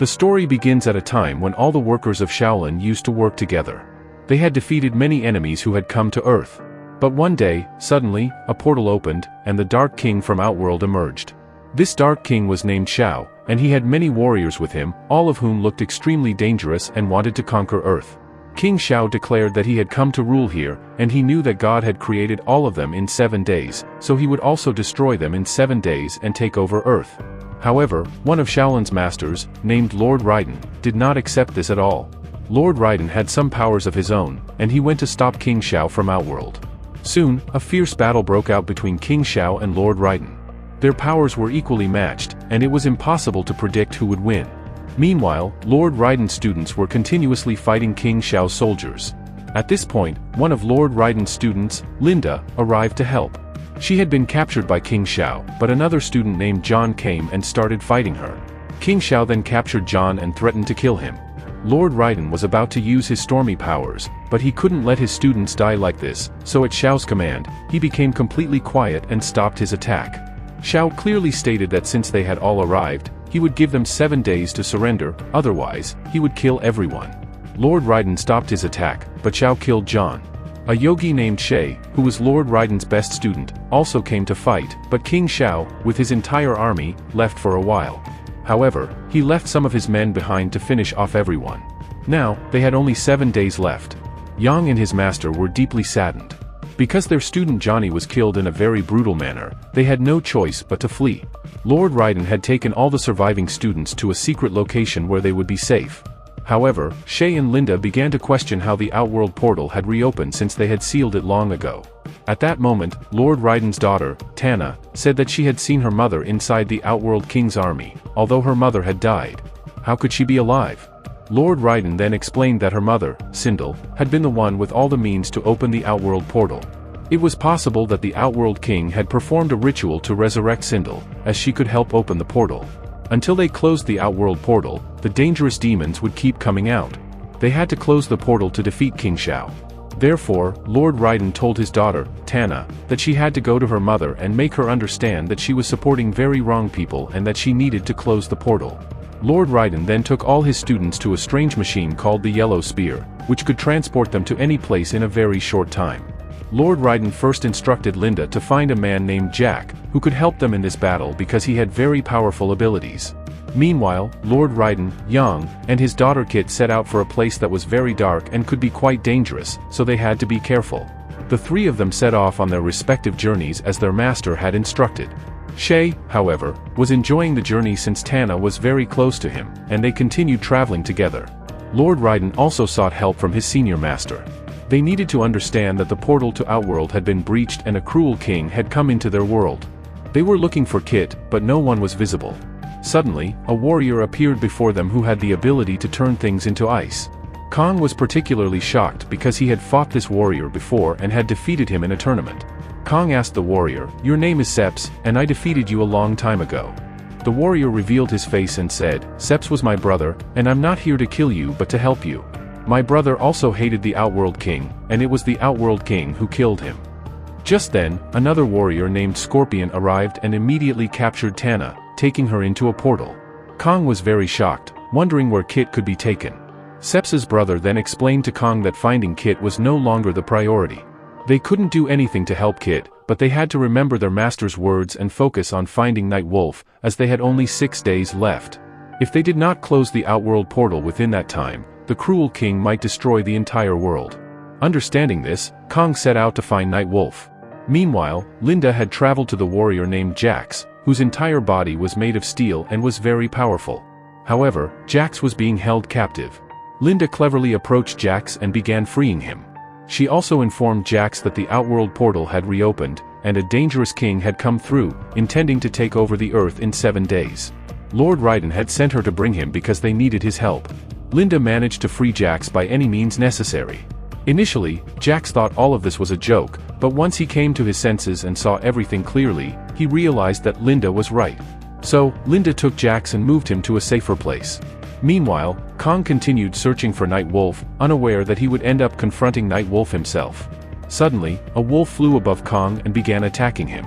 The story begins at a time when all the workers of Shaolin used to work together. They had defeated many enemies who had come to Earth. But one day, suddenly, a portal opened, and the Dark King from Outworld emerged. This Dark King was named Shao, and he had many warriors with him, all of whom looked extremely dangerous and wanted to conquer Earth. King Shao declared that he had come to rule here, and he knew that God had created all of them in 7 days, so he would also destroy them in 7 days and take over Earth. However, one of Shaolin's masters, named Lord Raiden, did not accept this at all. Lord Raiden had some powers of his own, and he went to stop King Shao from Outworld. Soon, a fierce battle broke out between King Shao and Lord Raiden. Their powers were equally matched, and it was impossible to predict who would win. Meanwhile, Lord Raiden's students were continuously fighting King Shao's soldiers. At this point, one of Lord Raiden's students, Linda, arrived to help. She had been captured by King Shao, but another student named John came and started fighting her. King Shao then captured John and threatened to kill him. Lord Raiden was about to use his stormy powers, but he couldn't let his students die like this, so at Shao's command, he became completely quiet and stopped his attack. Shao clearly stated that since they had all arrived, he would give them 7 days to surrender, otherwise, he would kill everyone. Lord Raiden stopped his attack, but Shao killed John. A yogi named Shay, who was Lord Raiden's best student, also came to fight, but King Shao, with his entire army, left for a while. However, he left some of his men behind to finish off everyone. Now, they had only 7 days left. Yang and his master were deeply saddened. Because their student Johnny was killed in a very brutal manner, they had no choice but to flee. Lord Raiden had taken all the surviving students to a secret location where they would be safe. However, Shay and Linda began to question how the Outworld portal had reopened since they had sealed it long ago. At that moment, Lord Raiden's daughter, Tana, said that she had seen her mother inside the Outworld King's army, although her mother had died. How could she be alive? Lord Raiden then explained that her mother, Sindel, had been the one with all the means to open the Outworld portal. It was possible that the Outworld King had performed a ritual to resurrect Sindel, as she could help open the portal. Until they closed the Outworld portal, the dangerous demons would keep coming out. They had to close the portal to defeat King Shao. Therefore, Lord Raiden told his daughter, Tana, that she had to go to her mother and make her understand that she was supporting very wrong people and that she needed to close the portal. Lord Raiden then took all his students to a strange machine called the Yellow Spear, which could transport them to any place in a very short time. Lord Raiden first instructed Linda to find a man named Jack, who could help them in this battle because he had very powerful abilities. Meanwhile, Lord Raiden, Yang, and his daughter Kit set out for a place that was very dark and could be quite dangerous, so they had to be careful. The three of them set off on their respective journeys as their master had instructed. Shay, however, was enjoying the journey since Tana was very close to him, and they continued traveling together. Lord Raiden also sought help from his senior master. They needed to understand that the portal to Outworld had been breached and a cruel king had come into their world. They were looking for Kit, but no one was visible. Suddenly, a warrior appeared before them who had the ability to turn things into ice. Kong was particularly shocked because he had fought this warrior before and had defeated him in a tournament. Kong asked the warrior, "Your name is Seps, and I defeated you a long time ago." The warrior revealed his face and said, "Seps was my brother, and I'm not here to kill you but to help you. My brother also hated the Outworld King, and it was the Outworld King who killed him." Just then, another warrior named Scorpion arrived and immediately captured Tana, taking her into a portal. Kong was very shocked, wondering where Kit could be taken. Seps's brother then explained to Kong that finding Kit was no longer the priority. They couldn't do anything to help Kit, but they had to remember their master's words and focus on finding Night Wolf, as they had only 6 days left. If they did not close the Outworld portal within that time, the cruel king might destroy the entire world. Understanding this, Kong set out to find Night Wolf. Meanwhile, Linda had traveled to the warrior named Jax, whose entire body was made of steel and was very powerful. However, Jax was being held captive. Linda cleverly approached Jax and began freeing him. She also informed Jax that the Outworld portal had reopened, and a dangerous king had come through, intending to take over the Earth in 7 days. Lord Raiden had sent her to bring him because they needed his help. Linda managed to free Jax by any means necessary. Initially, Jax thought all of this was a joke, but once he came to his senses and saw everything clearly, he realized that Linda was right. So, Linda took Jax and moved him to a safer place. Meanwhile, Kong continued searching for Night Wolf, unaware that he would end up confronting Night Wolf himself. Suddenly, a wolf flew above Kong and began attacking him.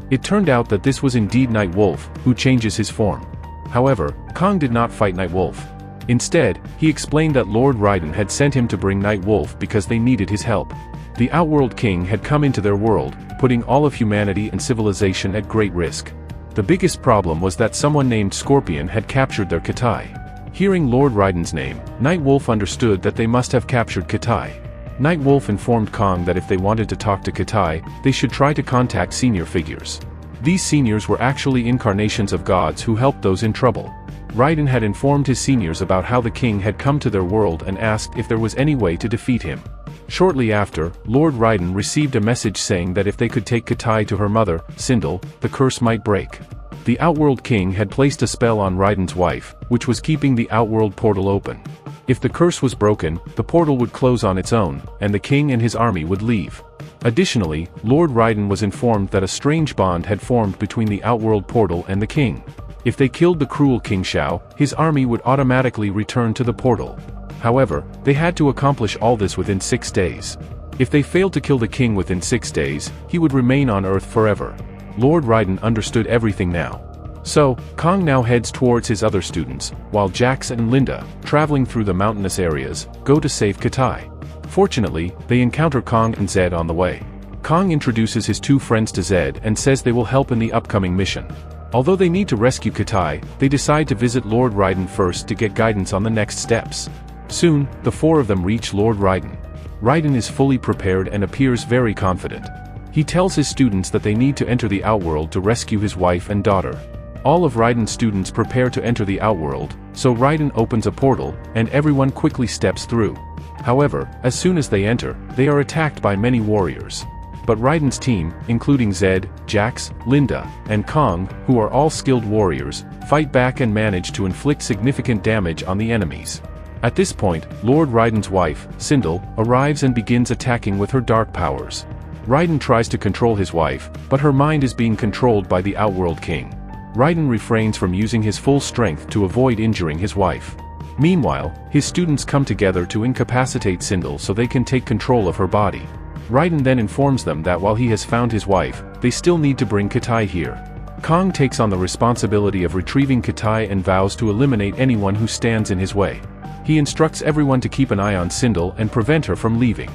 It turned out that this was indeed Night Wolf, who changes his form. However, Kong did not fight Nightwolf. Instead, he explained that Lord Raiden had sent him to bring Nightwolf because they needed his help. The Outworld King had come into their world, putting all of humanity and civilization at great risk. The biggest problem was that someone named Scorpion had captured their Kitai. Hearing Lord Raiden's name, Nightwolf understood that they must have captured Kitai. Nightwolf informed Kong that if they wanted to talk to Kitai, they should try to contact senior figures. These seniors were actually incarnations of gods who helped those in trouble. Raiden had informed his seniors about how the king had come to their world and asked if there was any way to defeat him. Shortly after, Lord Raiden received a message saying that if they could take Kitai to her mother, Sindel, the curse might break. The Outworld King had placed a spell on Raiden's wife, which was keeping the Outworld portal open. If the curse was broken, the portal would close on its own, and the king and his army would leave. Additionally, Lord Raiden was informed that a strange bond had formed between the Outworld portal and the king. If they killed the cruel King Shia, his army would automatically return to the portal. However, they had to accomplish all this within 6 days. If they failed to kill the king within 6 days, he would remain on Earth forever. Lord Raiden understood everything now. So, Kong now heads towards his other students, while Jax and Linda, traveling through the mountainous areas, go to save Kitai. Fortunately, they encounter Kong and Zed on the way. Kong introduces his 2 friends to Zed and says they will help in the upcoming mission. Although they need to rescue Kitai, they decide to visit Lord Raiden first to get guidance on the next steps. Soon, the 4 of them reach Lord Raiden. Raiden is fully prepared and appears very confident. He tells his students that they need to enter the Outworld to rescue his wife and daughter. All of Raiden's students prepare to enter the Outworld, so Raiden opens a portal, and everyone quickly steps through. However, as soon as they enter, they are attacked by many warriors. But Raiden's team, including Zed, Jax, Linda, and Kong, who are all skilled warriors, fight back and manage to inflict significant damage on the enemies. At this point, Lord Raiden's wife, Sindel, arrives and begins attacking with her dark powers. Raiden tries to control his wife, but her mind is being controlled by the Outworld King. Raiden refrains from using his full strength to avoid injuring his wife. Meanwhile, his students come together to incapacitate Sindel so they can take control of her body. Raiden then informs them that while he has found his wife, they still need to bring Kitai here. Kong takes on the responsibility of retrieving Kitai and vows to eliminate anyone who stands in his way. He instructs everyone to keep an eye on Sindel and prevent her from leaving.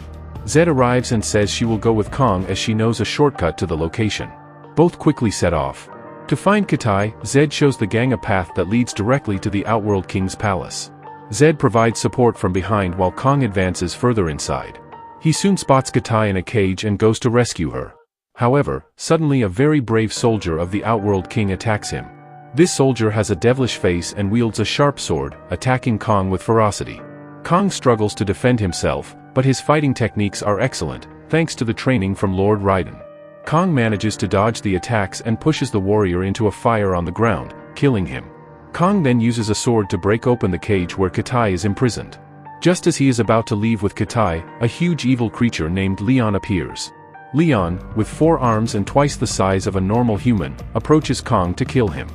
Zed arrives and says she will go with Kong as she knows a shortcut to the location. Both quickly set off. To find Kitai, Zed shows the gang a path that leads directly to the Outworld King's palace. Zed provides support from behind while Kong advances further inside. He soon spots Kitai in a cage and goes to rescue her. However, suddenly a very brave soldier of the Outworld King attacks him. This soldier has a devilish face and wields a sharp sword, attacking Kong with ferocity. Kong struggles to defend himself, but his fighting techniques are excellent, thanks to the training from Lord Raiden. Kong manages to dodge the attacks and pushes the warrior into a fire on the ground, killing him. Kong then uses a sword to break open the cage where Kitai is imprisoned. Just as he is about to leave with Kitai, a huge evil creature named Leon appears. Leon, with 4 arms and twice the size of a normal human, approaches Kong to kill him.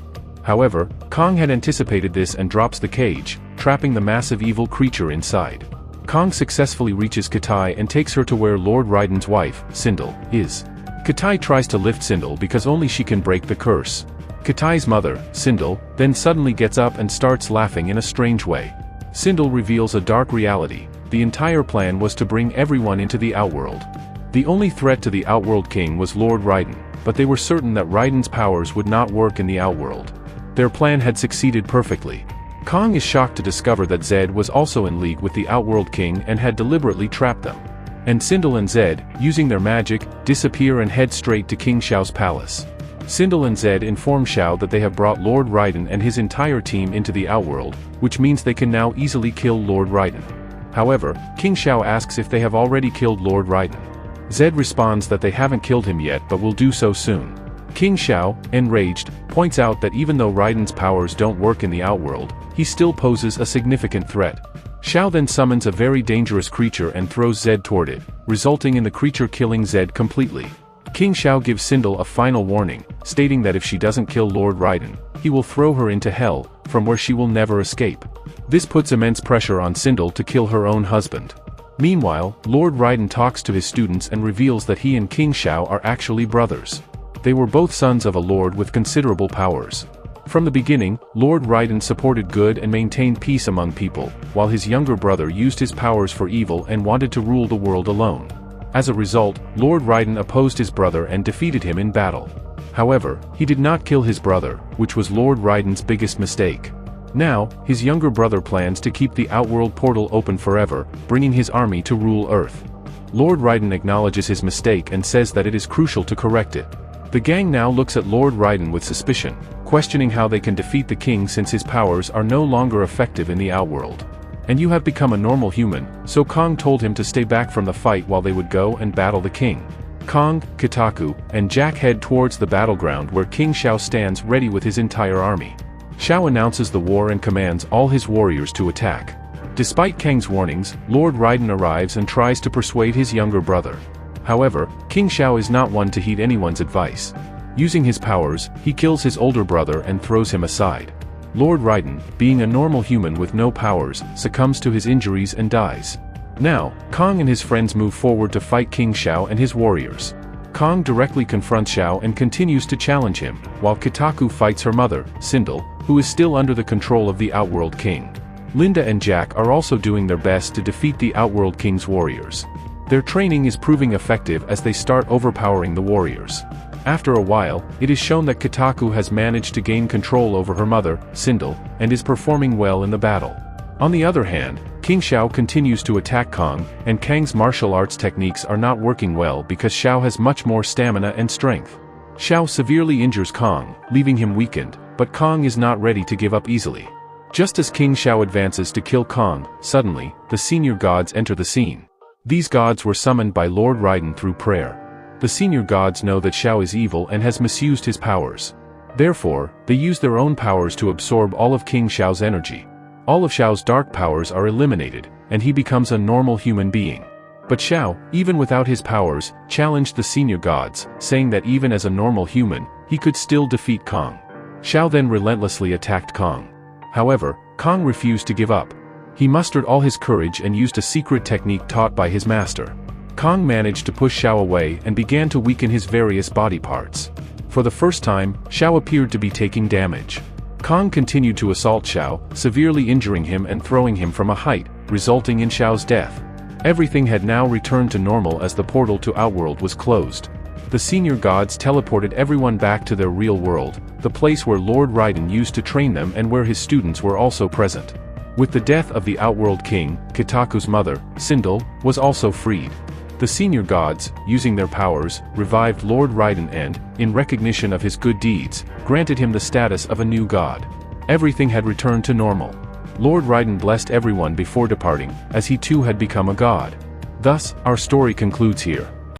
However, Kong had anticipated this and drops the cage, trapping the massive evil creature inside. Kong successfully reaches Kitai and takes her to where Lord Raiden's wife, Sindel, is. Kitai tries to lift Sindel because only she can break the curse. Kitai's mother, Sindel, then suddenly gets up and starts laughing in a strange way. Sindel reveals a dark reality. The entire plan was to bring everyone into the Outworld. The only threat to the Outworld King was Lord Raiden, but they were certain that Raiden's powers would not work in the Outworld. Their plan had succeeded perfectly. Kong is shocked to discover that Zed was also in league with the Outworld King and had deliberately trapped them. And Sindel and Zed, using their magic, disappear and head straight to King Shiao's palace. Sindel and Zed inform Shiao that they have brought Lord Raiden and his entire team into the Outworld, which means they can now easily kill Lord Raiden. However, King Shia asks if they have already killed Lord Raiden. Zed responds that they haven't killed him yet but will do so soon. King Shia, enraged, points out that even though Raiden's powers don't work in the Outworld, he still poses a significant threat. Shao then summons a very dangerous creature and throws Zed toward it, resulting in the creature killing Zed completely. King Shia gives Sindel a final warning, stating that if she doesn't kill Lord Raiden, he will throw her into hell, from where she will never escape. This puts immense pressure on Sindel to kill her own husband. Meanwhile, Lord Raiden talks to his students and reveals that he and King Shia are actually brothers. They were both sons of a lord with considerable powers. From the beginning, Lord Raiden supported good and maintained peace among people, while his younger brother used his powers for evil and wanted to rule the world alone. As a result, Lord Raiden opposed his brother and defeated him in battle. However, he did not kill his brother, which was Lord Raiden's biggest mistake. Now, his younger brother plans to keep the outworld portal open forever, bringing his army to rule Earth. Lord Raiden acknowledges his mistake and says that it is crucial to correct it. The gang now looks at Lord Raiden with suspicion, questioning how they can defeat the king since his powers are no longer effective in the outworld. And you have become a normal human, so Kong told him to stay back from the fight while they would go and battle the king. Kong, Kotaku, and Jack head towards the battleground where King Shia stands ready with his entire army. Shia announces the war and commands all his warriors to attack. Despite Kang's warnings, Lord Raiden arrives and tries to persuade his younger brother. However, King Shia is not one to heed anyone's advice. Using his powers, he kills his older brother and throws him aside. Lord Raiden, being a normal human with no powers, succumbs to his injuries and dies. Now, Kong and his friends move forward to fight King Shia and his warriors. Kong directly confronts Shia and continues to challenge him, while Kotaku fights her mother, Sindel, who is still under the control of the Outworld King. Linda and Jack are also doing their best to defeat the Outworld King's warriors. Their training is proving effective as they start overpowering the warriors. After a while, it is shown that Kotaku has managed to gain control over her mother, Sindel, and is performing well in the battle. On the other hand, King Shia continues to attack Kong, and Kang's martial arts techniques are not working well because Shia has much more stamina and strength. Shia severely injures Kong, leaving him weakened, but Kong is not ready to give up easily. Just as King Shia advances to kill Kong, suddenly, the senior gods enter the scene. These gods were summoned by Lord Raiden through prayer. The senior gods know that Shia is evil and has misused his powers. Therefore, they use their own powers to absorb all of King Shia's energy. All of Xiao's dark powers are eliminated, and he becomes a normal human being. But Shia, even without his powers, challenged the senior gods, saying that even as a normal human, he could still defeat Kong. Shia then relentlessly attacked Kong. However, Kong refused to give up. He mustered all his courage and used a secret technique taught by his master. Kong managed to push Shia away and began to weaken his various body parts. For the first time, Shia appeared to be taking damage. Kong continued to assault Shia, severely injuring him and throwing him from a height, resulting in Xiao's death. Everything had now returned to normal as the portal to Outworld was closed. The senior gods teleported everyone back to their real world, the place where Lord Raiden used to train them and where his students were also present. With the death of the Outworld King, Kotaku's mother, Sindel, was also freed. The senior gods, using their powers, revived Lord Raiden and, in recognition of his good deeds, granted him the status of a new god. Everything had returned to normal. Lord Raiden blessed everyone before departing, as he too had become a god. Thus, our story concludes here.